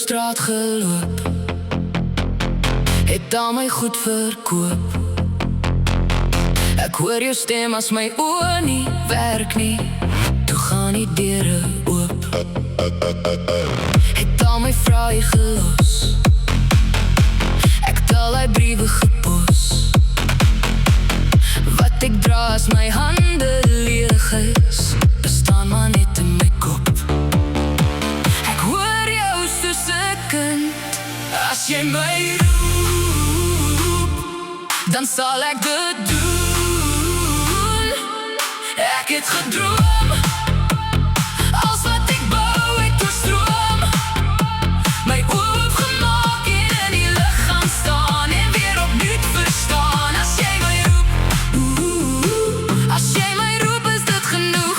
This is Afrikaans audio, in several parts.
straat geloop, het al my goed verkoop. Ek hoor jou stem as my oë nie werk nie, toe gaan die deure oop. Het al my vrae gelos, ek tel die briewe gepos. Wat ek dra as my hande leeg is, bestaan maar net in my kop. Ek hoor jou soos 'n kind, as jy my roep, dan sal ek dit doen. Ek het gedroom, als wat ek bou het oorstroom. My oë oopgemaak en in die lug gaan staan, en weer opnuut verstaan. As jy my roep, as jy my roep, is dit genoeg.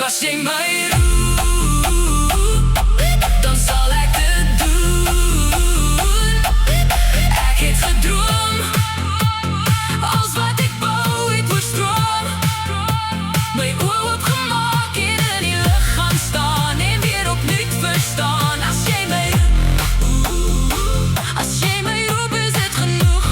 As jy my roep, dan sal ek dit doen. Ek het gedroom, als wat ek bou het oorstroom. My oë oopgemaak en in die lug gaan staan, en weer opnuut verstaan. As jy my roep, as jy my roep, is dit genoeg.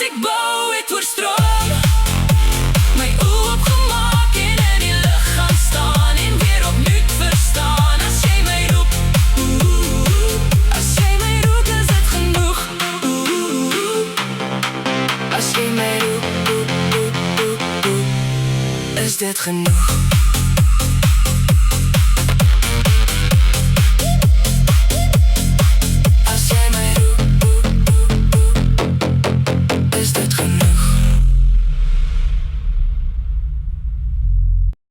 Ik bouw het oorstroom, my oë oopgemaak en in die lug gaan staan, en weer opnuut verstaan. As jy my roep, as jy my roep, is dit genoeg. As jy my roep, is dit genoeg.